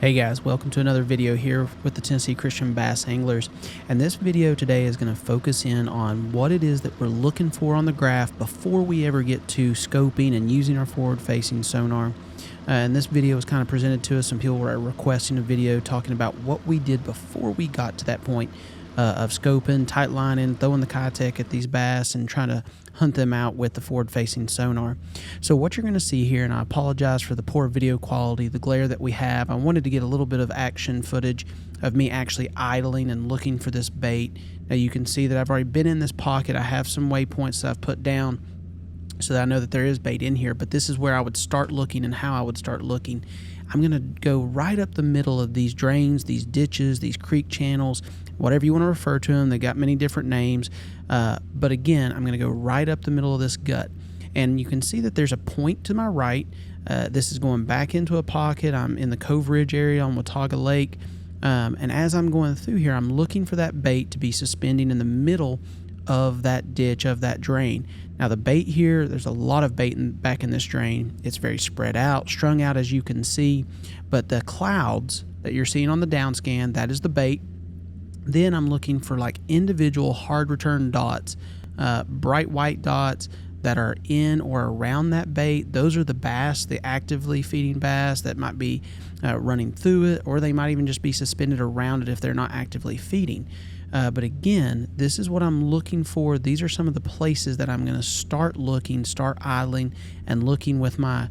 Hey guys, welcome to another video here with the Tennessee Christian Bass Anglers. And this video today is going to focus in on what it is that we're looking for on the graph before we ever get to scoping and using our forward-facing sonar. And this video was kind of presented to us. Some people were requesting a video talking about what we did before we got to that point of scoping, tight lining, throwing the Kitech at these bass and trying to hunt them out with the forward-facing sonar. So what you're going to see here, and I apologize for the poor video quality, the glare that we have. I wanted to get a little bit of action footage of me actually idling and looking for this bait. Now you can see that I've already been in this pocket. I have some waypoints that I've put down so that I know that there is bait in here, but this is where I would start looking and how I would start looking. I'm going to go right up the middle of these drains, these ditches, these creek channels, whatever you want to refer to them. They got many different names. But again, I'm going to go right up the middle of this gut. And you can see that there's a point to my right. This is going back into a pocket. I'm in the Cove Ridge area on Watauga Lake. And as I'm going through here, I'm looking for that bait to be suspending in the middle of that ditch, of that drain. Now the bait here, there's a lot of bait back in this drain. It's very spread out, strung out as you can see, but the clouds that you're seeing on the down scan, that is the bait. Then I'm looking for like individual hard return dots, bright white dots that are in or around that bait. Those are the bass, the actively feeding bass that might be running through it, or they might even just be suspended around it if they're not actively feeding. But again, this is what I'm looking for. These are some of the places that I'm going to start looking, start idling, and looking with my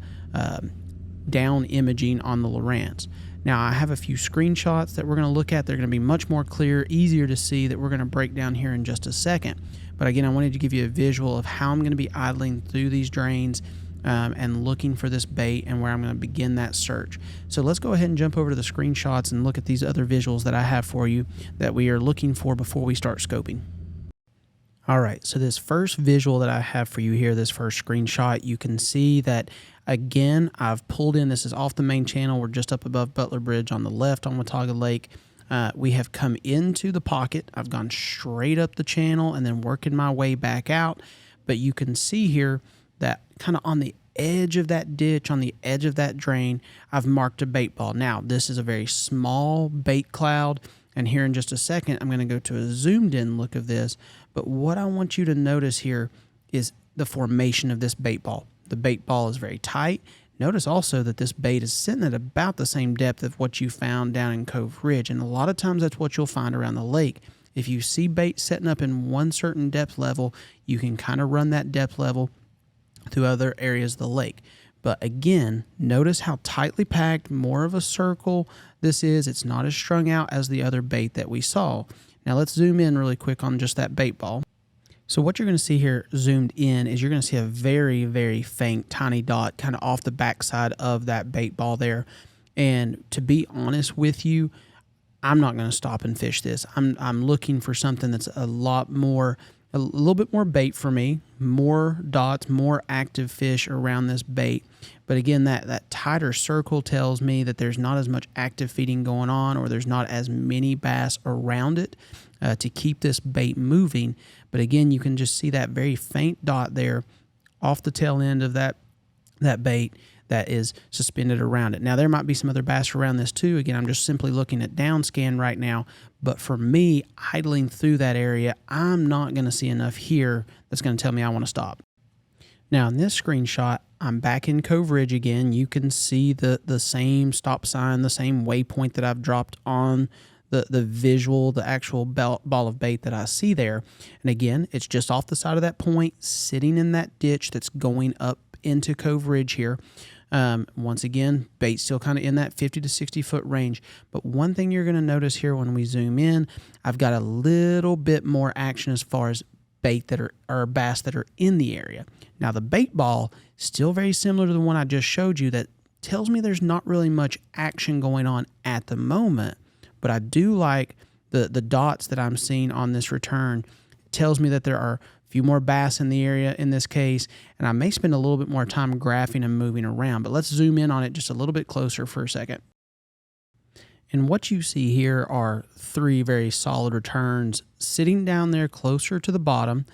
down imaging on the Lowrance. Now, I have a few screenshots that we're going to look at. They're going to be much more clear, easier to see, that we're going to break down here in just a second. But again, I wanted to give you a visual of how I'm going to be idling through these drains and looking for this bait and where I'm going to begin that search. So let's go ahead and jump over to the screenshots and look at these other visuals that I have for you that we are looking for before we start scoping. All right, so this first visual that I have for you here, this first screenshot, you can see that, again, I've pulled in, this is off the main channel. We're just up above Butler Bridge on the left on Watauga Lake. We have come into the pocket. I've gone straight up the channel and then working my way back out. But you can see here that kind of on the edge of that ditch, on the edge of that drain, I've marked a bait ball. Now, this is a very small bait cloud. And here in just a second, I'm going to go to a zoomed in look of this. But what I want you to notice here is the formation of this bait ball. The bait ball is very tight. Notice also that this bait is sitting at about the same depth of what you found down in Cove Ridge. And a lot of times that's what you'll find around the lake. If you see bait setting up in one certain depth level, you can kind of run that depth level through other areas of the lake. But again, notice how tightly packed, more of a circle this is. It's not as strung out as the other bait that we saw. Now let's zoom in really quick on just that bait ball. So what you're going to see here zoomed in is you're going to see a very, very faint, tiny dot kind of off the backside of that bait ball there. And to be honest with you, I'm not going to stop and fish this. I'm looking for something that's a little bit more bait for me, more dots, more active fish around this bait. But again, that tighter circle tells me that there's not as much active feeding going on, or there's not as many bass around it to keep this bait moving. But again, you can just see that very faint dot there off the tail end of that bait that is suspended around it. Now, there might be some other bass around this too. Again, I'm just simply looking at down scan right now. But for me, idling through that area, I'm not going to see enough here that's going to tell me I want to stop. Now, in this screenshot, I'm back in Cove Ridge again. You can see the same stop sign, the same waypoint that I've dropped on the visual, the actual ball of bait that I see there. And again, it's just off the side of that point, sitting in that ditch that's going up into Cove Ridge here. Once again, bait still kind of in that 50 to 60 foot range. But one thing you're going to notice here when we zoom in, I've got a little bit more action as far as bait that are bass that are in the area. Now the bait ball, still very similar to the one I just showed you, that tells me there's not really much action going on at the moment. But I do like the dots that I'm seeing on this return. It tells me that there are a few more bass in the area in this case, and I may spend a little bit more time graphing and moving around. But let's zoom in on it just a little bit closer for a second. And what you see here are three very solid returns sitting down there closer to the bottom,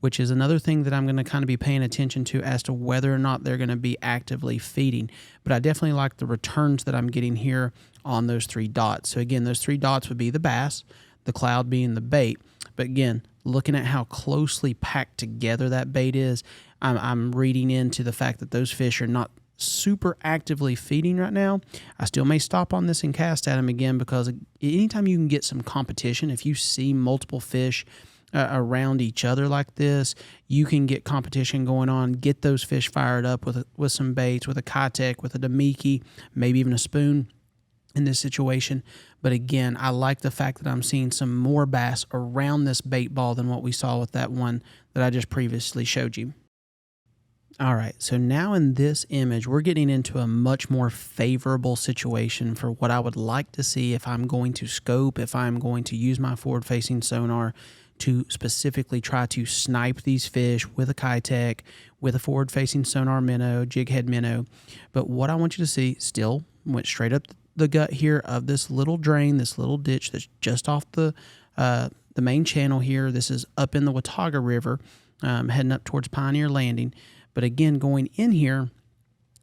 which is another thing that I'm going to kind of be paying attention to as to whether or not they're going to be actively feeding. But I definitely like the returns that I'm getting here on those 3 dots. So again, those 3 dots would be the bass, the cloud being the bait. But again, looking at how closely packed together that bait is, I'm reading into the fact that those fish are not super actively feeding right now. I still may stop on this and cast at them again, because anytime you can get some competition, if you see multiple fish around each other like this, you can get competition going on, get those fish fired up with some baits, with a Kitech, with a Damiki, maybe even a spoon in this situation. But again, I like the fact that I'm seeing some more bass around this bait ball than what we saw with that one that I just previously showed you. All right, so now in this image, we're getting into a much more favorable situation for what I would like to see if I'm going to scope, if I'm going to use my forward-facing sonar to specifically try to snipe these fish with a Kitech, with a forward-facing sonar minnow, jig head minnow. But what I want you to see still went straight up the gut here of this little drain, this little ditch that's just off the main channel here. This is up in the Watauga River, heading up towards Pioneer Landing. But again, going in here,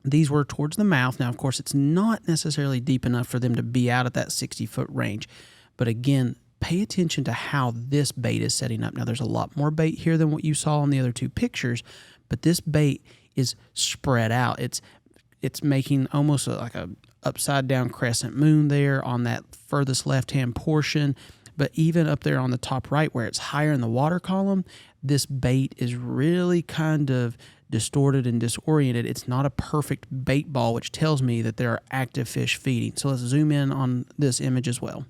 these were towards the mouth. Now, of course, it's not necessarily deep enough for them to be out at that 60-foot range. But again, pay attention to how this bait is setting up. Now, there's a lot more bait here than what you saw in the other 2 pictures, but this bait is spread out. It's making almost like a upside-down crescent moon there on that furthest left-hand portion. But even up there on the top right, where it's higher in the water column, this bait is really kind of distorted and disoriented. It's not a perfect bait ball, which tells me that there are active fish feeding. So let's zoom in on this image as well.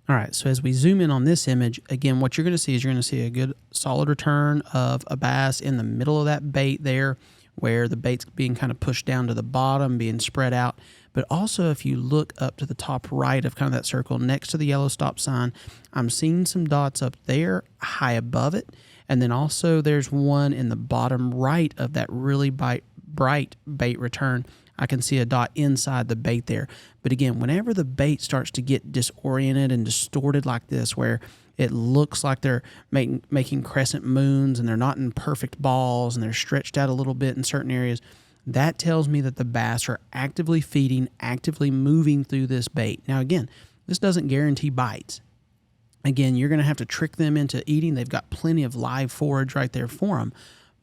All right, so as we zoom in on this image, again, what you're going to see is you're going to see a good solid return of a bass in the middle of that bait there, where the bait's being kind of pushed down to the bottom, being spread out. But also, if you look up to the top right of kind of that circle next to the yellow stop sign, I'm seeing some dots up there high above it. And then also there's one in the bottom right of that really bright bait return. I can see a dot inside the bait there. But again, whenever the bait starts to get disoriented and distorted like this, where it looks like they're making crescent moons and they're not in perfect balls and they're stretched out a little bit in certain areas, that tells me that the bass are actively feeding, actively moving through this bait. Now again, this doesn't guarantee bites. Again, you're going to have to trick them into eating. They've got plenty of live forage right there for them.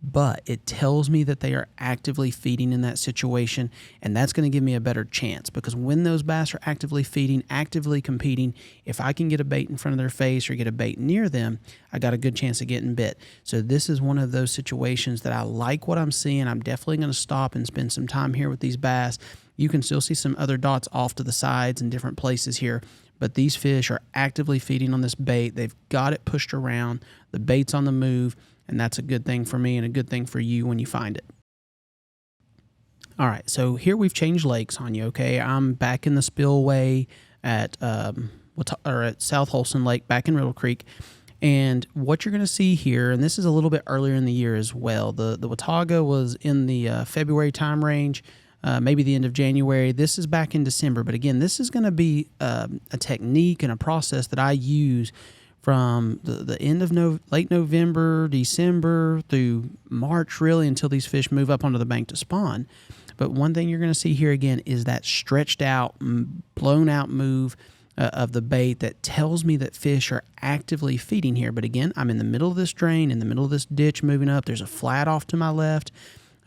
But it tells me that they are actively feeding in that situation, and that's going to give me a better chance, because when those bass are actively feeding, actively competing, if I can get a bait in front of their face or get a bait near them, I got a good chance of getting bit. So this is one of those situations that I like what I'm seeing. I'm definitely going to stop and spend some time here with these bass. You can still see some other dots off to the sides in different places here, but these fish are actively feeding on this bait. They've got it pushed around. The bait's on the move. And that's a good thing for me and a good thing for you when you find it. All right, so here we've changed lakes on you, okay? I'm back in the spillway at South Holston Lake, back in Riddle Creek. And what you're going to see here, and this is a little bit earlier in the year as well, the Watauga was in the February time range, maybe the end of January. This is back in December. But again, this is going to be a technique and a process that I use from the end of late November, December through March, really, until these fish move up onto the bank to spawn. But one thing you're going to see here again is that stretched out, blown out move of the bait that tells me that fish are actively feeding here. But again, I'm in the middle of this drain, in the middle of this ditch moving up. There's a flat off to my left.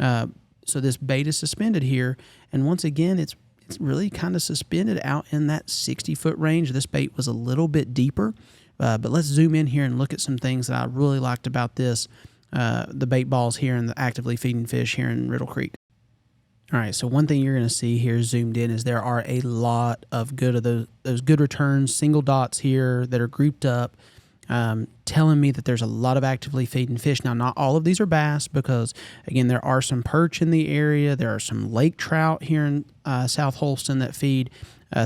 So this bait is suspended here. And once again, it's really kind of suspended out in that 60-foot range. This bait was a little bit deeper. But let's zoom in here and look at some things that I really liked about this, the bait balls here and the actively feeding fish here in Riddle Creek. All right, so one thing you're going to see here zoomed in is there are a lot of those good returns, single dots here that are grouped up, telling me that there's a lot of actively feeding fish. Now, not all of these are bass because, again, there are some perch in the area. There are some lake trout here in South Holston that feed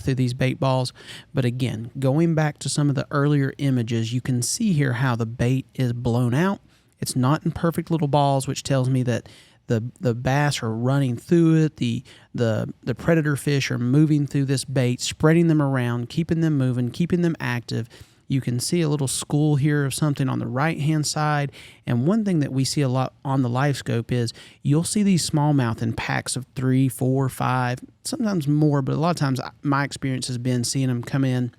through these bait balls. But again, going back to some of the earlier images, you can see here how the bait is blown out. It's not in perfect little balls, which tells me that the bass are running through it. The predator fish are moving through this bait, spreading them around, keeping them moving, keeping them active. You can see a little school here of something on the right-hand side. And one thing that we see a lot on the live scope is you'll see these smallmouth in packs of 3, 4, 5, sometimes more, but a lot of times my experience has been seeing them come in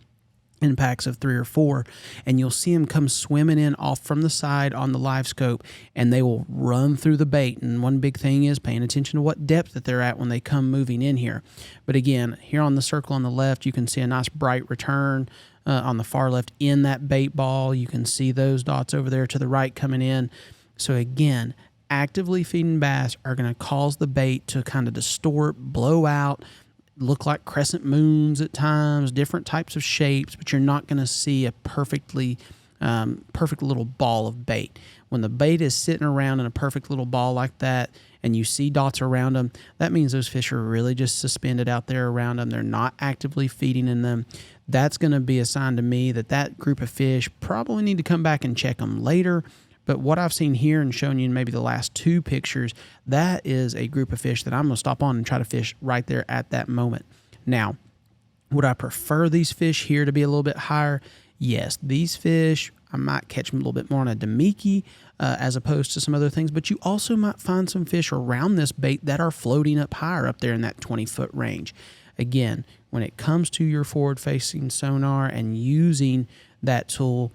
packs of 3 or 4, and you'll see them come swimming in off from the side on the live scope, and they will run through the bait. And one big thing is paying attention to what depth that they're at when they come moving in here. But again, here on the circle on the left, you can see a nice bright return. On the far left in that bait ball, you can see those dots over there to the right coming in. So again, actively feeding bass are going to cause the bait to kind of distort, blow out, look like crescent moons at times, different types of shapes, but you're not going to see a perfect little ball of bait. When the bait is sitting around in a perfect little ball like that and you see dots around them, that means those fish are really just suspended out there around them. They're not actively feeding in them. That's going to be a sign to me that that group of fish probably need to come back and check them later. But what I've seen here and shown you in maybe the last 2 pictures, that is a group of fish that I'm going to stop on and try to fish right there at that moment. Now, would I prefer these fish here to be a little bit higher? Yes, these fish, I might catch them a little bit more on a Damiki as opposed to some other things, but you also might find some fish around this bait that are floating up higher up there in that 20-foot range. Again, when it comes to your forward-facing sonar and using that tool,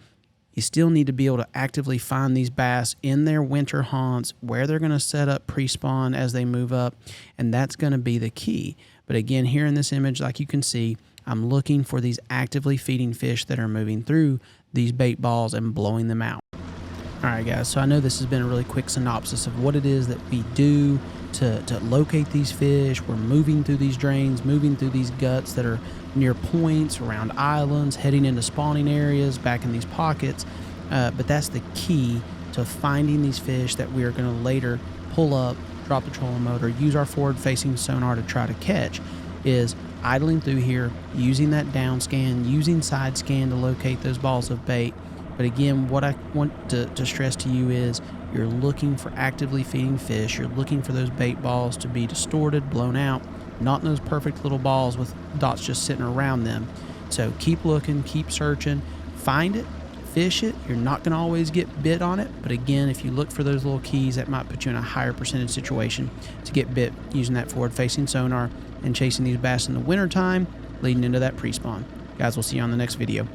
you still need to be able to actively find these bass in their winter haunts, where they're going to set up pre-spawn as they move up, and that's going to be the key. But again, here in this image, like you can see, I'm looking for these actively feeding fish that are moving through these bait balls and blowing them out. All right, guys, so I know this has been a really quick synopsis of what it is that we do to locate these fish. We're moving through these drains, moving through these guts that are near points, around islands, heading into spawning areas, back in these pockets. But that's the key to finding these fish that we are going to later pull up, drop the trolling motor, use our forward-facing sonar to try to catch, is idling through here, using that down scan, using side scan to locate those balls of bait. But again, what I want to stress to you is you're looking for actively feeding fish. You're looking for those bait balls to be distorted, blown out, not in those perfect little balls with dots just sitting around them. So keep looking, keep searching, find it, fish it. You're not going to always get bit on it, but again, if you look for those little keys, that might put you in a higher percentage situation to get bit using that forward-facing sonar and chasing these bass in the wintertime leading into that pre-spawn. Guys, we'll see you on the next video.